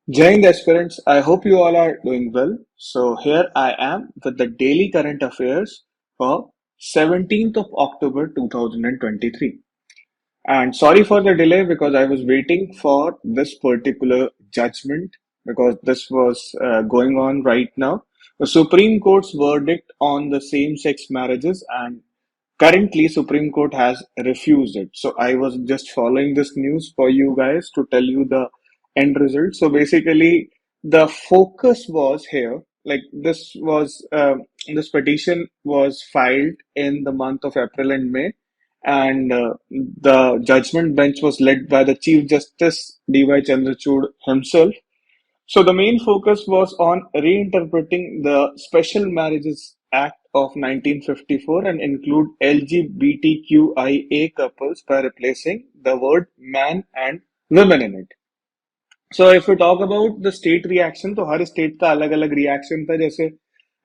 Jai Hind aspirants, I hope you all are doing well. So here I am with the daily current affairs for 17th of October 2023. And sorry for the delay because I was waiting for this particular judgment because this was going on right now. The Supreme Court's verdict on the same-sex marriages, and currently Supreme Court has refused it. So I was just following this news for you guys to tell you the end result. So basically the focus was here, like this petition was filed in the month of April and May, and the judgment bench was led by the Chief Justice D.Y. Chandrachud himself. So the main focus was on reinterpreting the Special Marriages Act of 1954 and include LGBTQIA couples by replacing the word man and women in it. So if we talk about the state reaction, तो हर state का अलग अलग reaction था. जैसे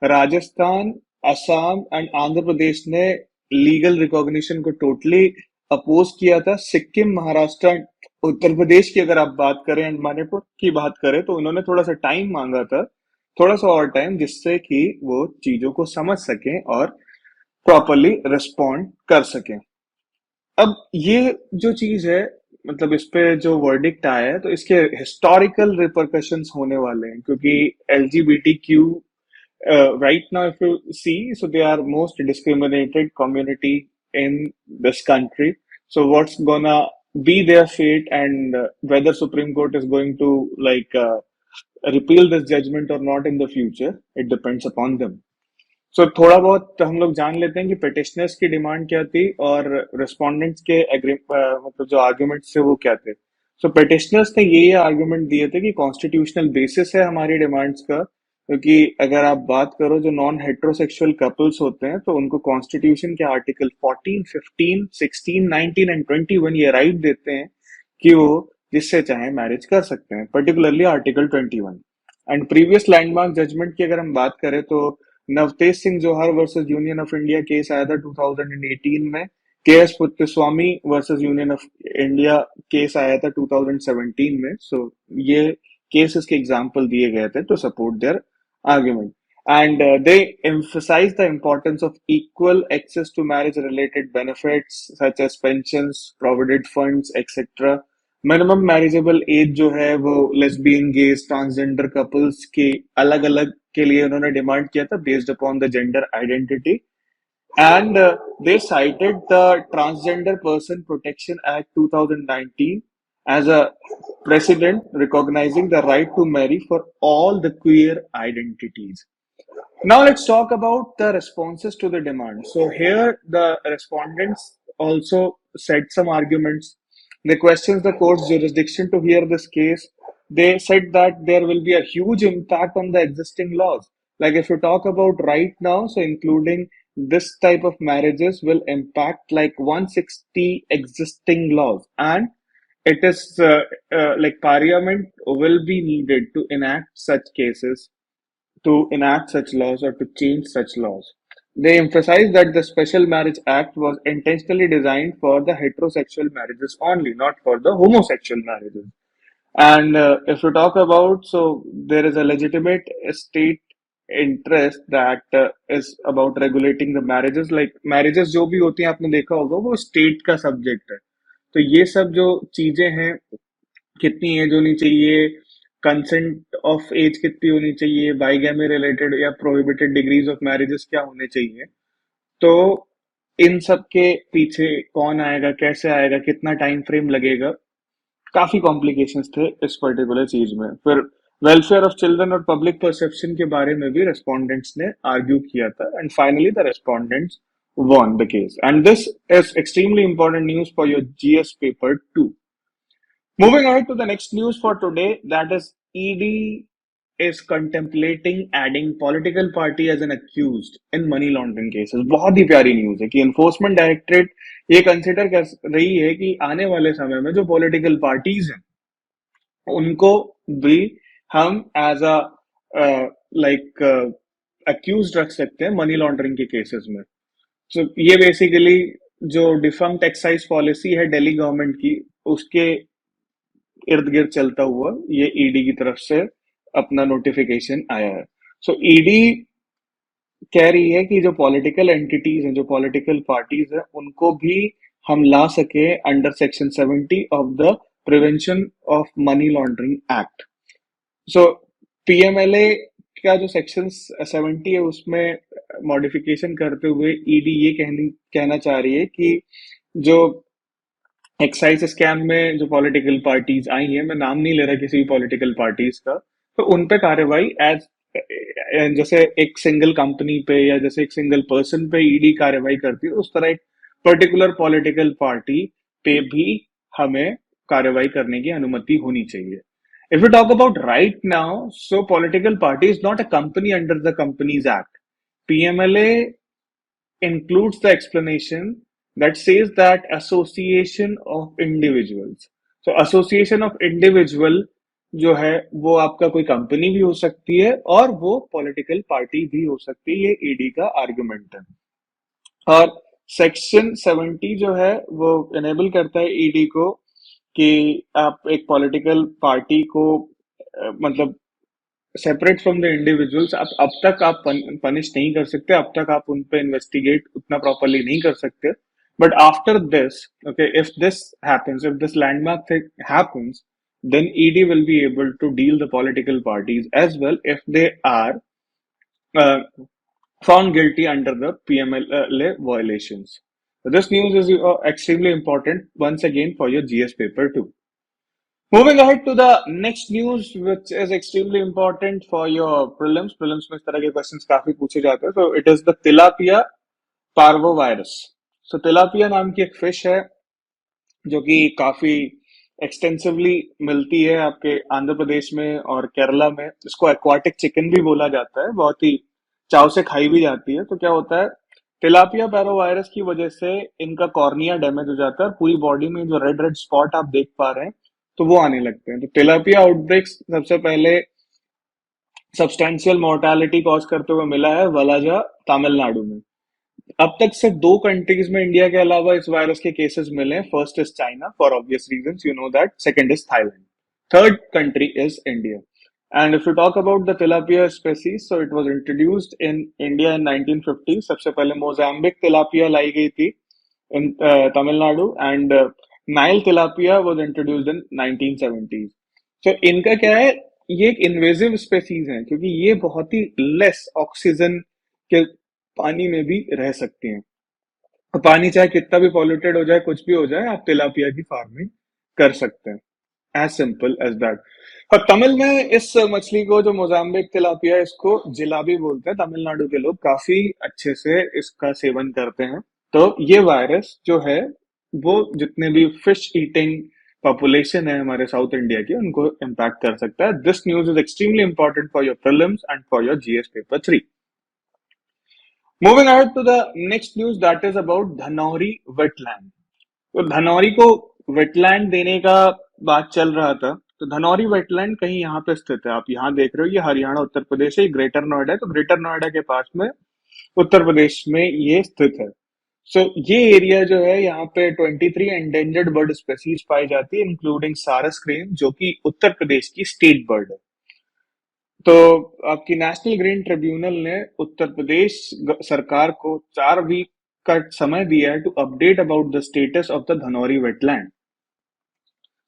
Rajasthan, Assam and Andhra Pradesh ने legal recognition को totally oppose किया था. सिक्किम, महाराष्ट्र, उत्तर प्रदेश की अगर आप बात करें एंड मणिपुर की बात करें तो उन्होंने थोड़ा सा टाइम मांगा था, थोड़ा सा और टाइम, जिससे कि वो चीजों को समझ सकें और प्रॉपरली रिस्पॉन्ड कर सकें. अब ये जो चीज है, मतलब इस पे जो वर्डिक्ट आया है तो इसके हिस्टोरिकल रिपरकशंस होने वाले हैं, क्योंकि LGBTQ right now if you see, so they are most discriminated community in this country. So what's gonna be their fate, and whether Supreme Court is going to repeal this judgment or not in the future, it depends upon them. सो थोड़ा बहुत हम लोग जान लेते हैं कि petitioners की demand क्या थी और रिस्पोंडेंट्स के मतलब जो आर्ग्यूमेंट्स थे वो क्या थे. सो पिटिशनर्स ने ये आर्ग्यूमेंट दिए थे कि कॉन्स्टिट्यूशनल बेसिस है हमारी डिमांड्स का, क्योंकि अगर आप बात करो जो नॉन हेट्रोसेक्सुअल कपल्स होते हैं तो उनको कॉन्स्टिट्यूशन के आर्टिकल 14, 15, 16, 19 एंड 21 ये राइट देते हैं कि वो जिससे चाहे मैरिज कर सकते हैं, particularly article 21. And previous landmark judgment की अगर हम बात करें तो Navtej Singh Johar versus Union of India case आया था 2018 में. K S. Puttaswamy versus Union of India case आया था 2017 में. सो ये केसेस के एग्जांपल दिए गए थे to support their argument. And they emphasize the importance of equal access to marriage related benefits such as pensions, provident funds, etc. Minimum marriageable age जो है वो लेस्बियन, गेज, ट्रांसजेंडर कपल्स के अलग अलग के लिए उन्होंने डिमांड किया था based upon the gender identity. And they cited the Transgender Person Protection Act 2019 as a precedent recognizing the right to marry for all the queer identities. Now let's talk about the responses to the demand. So here the respondents also said some arguments. They questioned the court's jurisdiction to hear this case. They said that there will be a huge impact on the existing laws. Like if you talk about right now, so including this type of marriages will impact like 160 existing laws, and it is like parliament will be needed to enact such cases, to enact such laws or to change such laws. They emphasize that the Special Marriage Act was intentionally designed for the heterosexual marriages only, not for the homosexual marriages. And if you talk about, so there is a legitimate state interest that is about regulating the marriages. Like marriages जो भी होती हैं आपने देखा होगा वो state का subject है. तो ये सब जो चीजें हैं, कितनी एज होनी चाहिए, कंसेंट ऑफ एज कितनी होनी चाहिए, बाइगैमी रिलेटेड या प्रोहिबिटेड डिग्रीज ऑफ मैरिजेस क्या होने चाहिए, तो इन सब के पीछे कौन आएगा, कैसे आएगा, कितना टाइम फ्रेम लगेगा, काफी कॉम्प्लिकेशंस थे इस पर्टिकुलर चीज में. फिर वेलफेयर ऑफ चिल्ड्रन और पब्लिक परसेप्शन के बारे में भी रेस्पोंडेंट्स ने आर्ग्यू किया था, and finally the respondents won the case. And this is extremely important news for your GS paper 2. Moving ahead to the next news for today, that is ED is contemplating adding political party as an accused in money laundering cases. बहुत ही प्यारी news है कि enforcement directorate ये consider कर रही है कि आने वाले समय में जो पॉलिटिकल पार्टीज हैं उनको भी हम एज अ लाइक अक्यूज रख सकते हैं मनी लॉन्ड्रिंग के केसेस में. सो ये बेसिकली जो डिफंक्ट एक्साइज पॉलिसी है दिल्ली गवर्नमेंट की, उसके इर्द गिर्द चलता हुआ ये ईडी की तरफ से अपना नोटिफिकेशन आया है। सो ईडी कह रही है कि जो पॉलिटिकल एंटिटीज हैं, जो पॉलिटिकल पार्टीज हैं, उनको भी हम ला सके under section 70 of the prevention of money laundering act. So PMLA का जो सेक्शन 70 है उसमें मॉडिफिकेशन करते हुए ईडी ये कहना चाह रही है कि जो एक्साइज स्कैम में जो पॉलिटिकल पार्टीज आई हैं, मैं नाम नहीं ले रहा किसी भी पॉलिटिकल पार्टीज का, तो उन पे कार्रवाई एज जैसे एक सिंगल कंपनी पे या जैसे एक सिंगल पर्सन पे ईडी कार्रवाई करती है, उस तरह एक पर्टिकुलर पॉलिटिकल पार्टी पे भी हमें कार्रवाई करने की अनुमति होनी चाहिए। If we talk about right now, so political party is not a company under the Companies Act. PMLA includes the explanation that says that association of individuals. So association of individual जो है वो आपका कोई company भी हो सकती है और वो पॉलिटिकल पार्टी भी हो सकती है, ये ईडी का आर्गुमेंट है। और सेक्शन 70 जो है वो एनेबल करता है ईडी को कि आप एक पॉलिटिकल पार्टी को मतलब सेपरेट फ्रॉम द इंडिविजुअल्स आप अब तक आप पनिश नहीं कर सकते, अब तक आप उन पे इन्वेस्टिगेट उतना प्रॉपरली नहीं कर सकते। But after this, okay, if this happens, if this landmark thing happens, then ED will be able to deal the political parties as well if they are uh, found guilty under the PMLA violations. So this news is extremely important once again for your GS paper 2. Moving ahead to the next news, which is extremely important for your prelims. Prelims में इस तरह के questions काफी पूछे जाते हैं. So it is the Tilapia parvovirus. So Tilapia नाम की एक fish है जो कि काफी एक्सटेंसिवली मिलती है आपके आंध्र प्रदेश में और केरला में। इसको एक्वाटिक चिकन भी बोला जाता है, बहुत ही चाव से खाई भी जाती है। तो क्या होता है, टिलापिया पैरोवायरस की वजह से इनका कॉर्निया डैमेज हो जाता है, पूरी बॉडी में जो रेड रेड स्पॉट आप देख पा रहे हैं तो वो आने लगते हैं। तो टिलापिया आउटब्रेक सबसे पहले सब्सटेंशियल मोर्टालिटी कॉज करते हुए मिला है वलाजा, तमिलनाडु में। अब तक सिर्फ 2 कंट्रीज में इंडिया के अलावा इस वायरस के केसेस मिले हैं। First is China for obvious reasons, you know that. Second is Thailand. Third country is India. And if you talk about the tilapia species, so it was introduced in India in 1950। सबसे पहले Mozambique tilapia लाई गई थी in Tamil Nadu, and Nile tilapia was introduced in 1970s। So इनका क्या है, ये एक इन्वेजिव स्पेसीज है क्योंकि ये बहुत ही लेस ऑक्सीजन के पानी में भी रह सकते हैं। पानी चाहे कितना भी पॉल्यूटेड हो जाए, कुछ भी हो जाए, आप तिलापिया की फार्मिंग कर सकते हैं। As simple as that. और तमिल में इस मछली को, जो मोजाम्बिक तिलापिया, इसको जिलाबी बोलते हैं। तमिलनाडु के लोग काफी अच्छे से इसका सेवन करते हैं। तो ये वायरस जो है वो जितने भी फिश ईटिंग पॉपुलेशन है हमारे साउथ इंडिया की, उनको इम्पैक्ट कर सकता है। This news is extremely important for your prelims and for your GS paper 3। Moving ahead to the next news, that is about Dhanauri wetland. तो धनौरी को वेटलैंड देने का बात चल रहा था। तो धनौरी वेटलैंड कहीं यहाँ पे स्थित है। आप यहाँ देख रहे हो, ये हरियाणा उत्तर प्रदेश है, ग्रेटर नोएडा है। तो ग्रेटर नोएडा के पास में उत्तर प्रदेश में ये स्थित है। सो ये एरिया जो है, यहाँ पे 23 एंडेंजर्ड बर्ड स्पेसीज पाई जाती है, इंक्लूडिंग सारस क्रेन, जो कि उत्तर प्रदेश की स्टेट बर्ड है। तो आपकी नेशनल ग्रीन ट्रिब्यूनल ने उत्तर प्रदेश सरकार को 4 वीक का समय दिया है to update about the status of the Dhanauri wetland.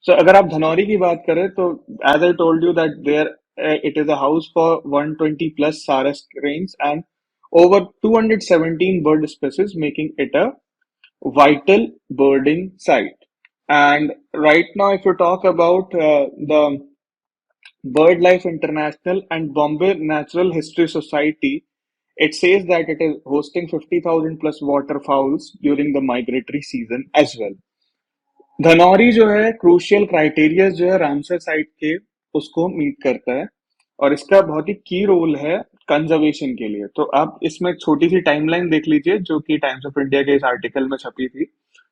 So अगर आप धनौरी की बात करें तो as I told you that there it is a house for 120 plus sarus cranes and over 217 bird species, making it a vital birding site. And right now, if you talk about the BirdLife International and Bombay Natural History Society, it says that it is hosting 50,000 plus waterfowls during the migratory season as well. Dhanauri जो है crucial criteria जो है Ramsar site के, उसको meet करता है और इसका बहुत ही की रोल है कंजर्वेशन के लिए। तो आप इसमें छोटी सी टाइमलाइन देख लीजिए जो कि टाइम्स ऑफ इंडिया के इस आर्टिकल में छपी थी।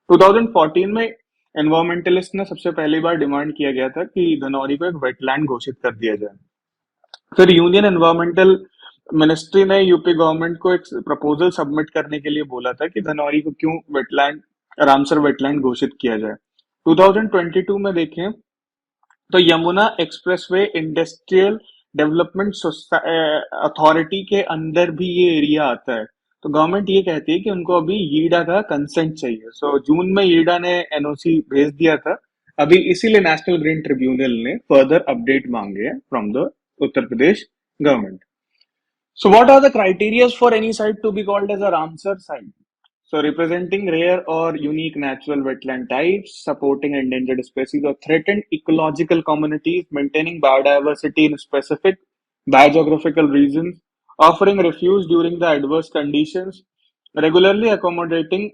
2014 में एनवायरमेंटलिस्ट ने सबसे पहली बार डिमांड किया गया था कि धनौरी को एक वेटलैंड घोषित कर दिया जाए। फिर यूनियन एनवायरमेंटल मिनिस्ट्री ने यूपी गवर्नमेंट को एक प्रपोजल सबमिट करने के लिए बोला था कि धनौरी को क्यों वेटलैंड, रामसर वेटलैंड घोषित किया जाए। 2022 में देखें तो Yamuna expressway industrial development authority के अंदर भी ये एरिया आता है। तो गवर्नमेंट ये कहती है कि उनको अभी यीडा का कंसेंट चाहिए। सो जून में यीडा ने एनओसी भेज दिया था। अभी इसीलिए नेशनल ग्रीन ट्रिब्यूनल ने फर्दर अपडेट मांगे हैं from the Uttar Pradesh government. So, what are the criteria for any site to be called as a Ramsar site? So, representing rare or unique natural wetland types, supporting endangered species or threatened ecological communities, maintaining biodiversity in specific biogeographical regions, offering refuge during the adverse conditions, regularly accommodating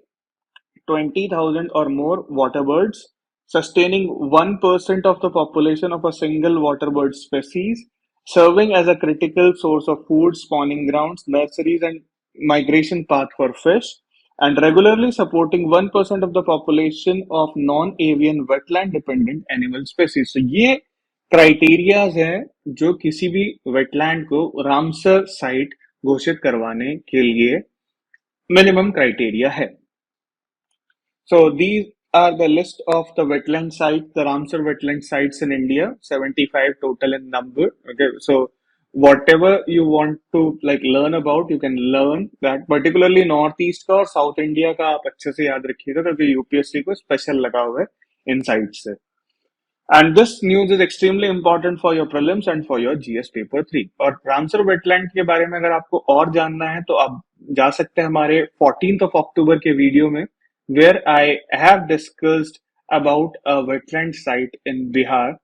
20,000 or more waterbirds, sustaining 1% of the population of a single waterbird species, serving as a critical source of food, spawning grounds, nurseries, and migration path for fish, and regularly supporting 1% of the population of non-avian wetland dependent animal species. So ये criterias हैं जो किसी भी wetland को Ramsar site घोषित करवाने के लिए मिनिमम क्राइटेरिया है। So these are the list of the wetland sites, the Ramsar wetland sites in India, 75 total in number. Okay, so whatever you want to like learn about, you can learn that. Particularly Northeast का और South India का आप अच्छे से याद रखिएगा क्योंकि UPSC को स्पेशल लगा हुआ है इन साइट से। And this news is extremely important for your prelims and for your GS paper 3. और रामसर वेटलैंड के बारे में अगर आपको और जानना है तो आप जा सकते हैं हमारे 14th of October के वीडियो में where I have discussed about a wetland site in Bihar.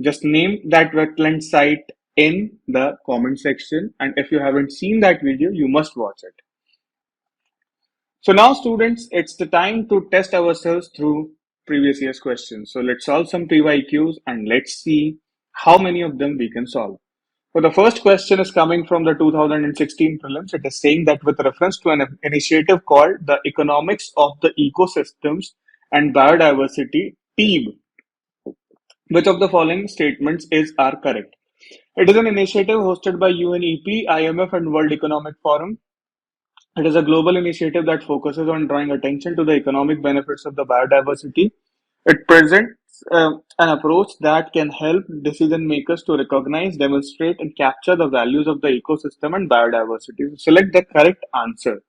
Just name that wetland site in the comment section, and if you haven't seen that video, you must watch it. So now students, it's the time to test ourselves through previous year's questions. So let's solve some PYQs and let's see how many of them we can solve. So the first question is coming from the 2016 prelims. It is saying that with reference to an initiative called the Economics of the Ecosystems and Biodiversity TEEB, which of the following statements is are correct? It is an initiative hosted by UNEP, IMF and World Economic Forum. It is a global initiative that focuses on drawing attention to the economic benefits of the biodiversity. It presents an approach that can help decision makers to recognize, demonstrate, and capture the values of the ecosystem and biodiversity. Select the correct answer.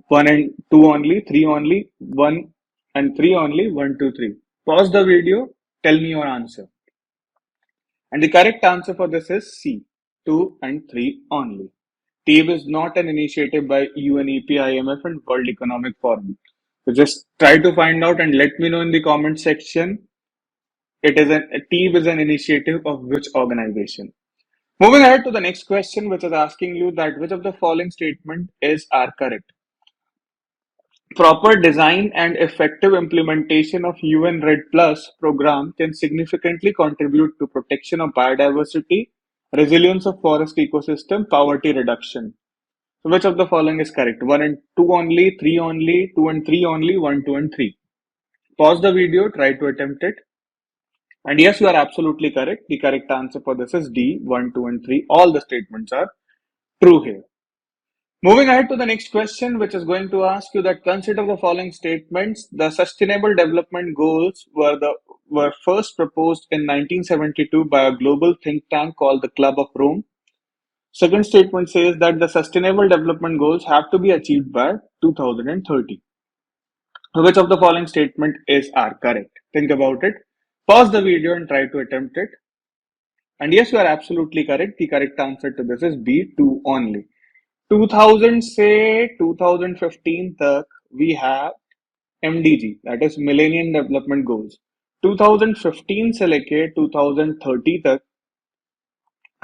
1 and 2 only, 3 only, 1 and 3 only, 1, 2, 3. Pause the video, tell me your answer. And the correct answer for this is C, 2 and 3 only. TEEB is not an initiative by UNEP, IMF, and World Economic Forum. So just try to find out and let me know in the comment section. TEEB is an initiative of which organization? Moving ahead to the next question, which is asking you that which of the following statement is are correct? Proper design and effective implementation of UN Red Plus program can significantly contribute to protection of biodiversity, resilience of forest ecosystem, poverty reduction. So which of the following is correct? 1 and 2 only, 3 only, 2 and 3 only, 1, 2 and 3. Pause the video, try to attempt it. And yes, you are absolutely correct. The correct answer for this is D, 1, 2 and 3. All the statements are true here. Moving ahead to the next question, which is going to ask you that consider the following statements. The Sustainable Development Goals were first proposed in 1972 by a global think tank called the Club of Rome. Second statement says that the Sustainable Development Goals have to be achieved by 2030. Which of the following statement is are correct? Think about it. Pause the video and try to attempt it. And yes, you are absolutely correct. The correct answer to this is B, 2 only. 2000 से 2015 तक we have MDG, that is Millennium Development Goals. 2015 से लेके 2030 तक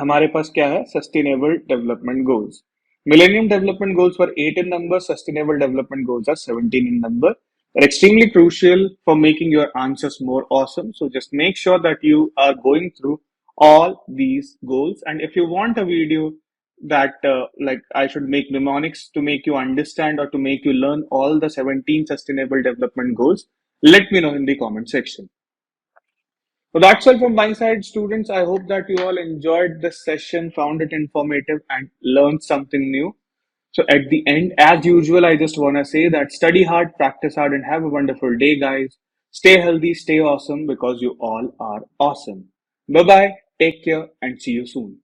हमारे पास क्या है? Sustainable Development Goals. Millennium Development Goals were 8 in number. Sustainable Development Goals are 17 in number. They're extremely crucial for making your answers more awesome. So just make sure that you are going through all these goals. And if you want a video that like I should make mnemonics to make you understand or to make you learn all the 17 Sustainable Development Goals, let me know in the comment section. So that's all from my side, students. I hope that you all enjoyed this session, found it informative, and learned something new. So at the end, as usual, I just want to say that study hard, practice hard, and have a wonderful day, guys. Stay healthy, stay awesome, because you all are awesome. Bye bye, take care, and see you soon.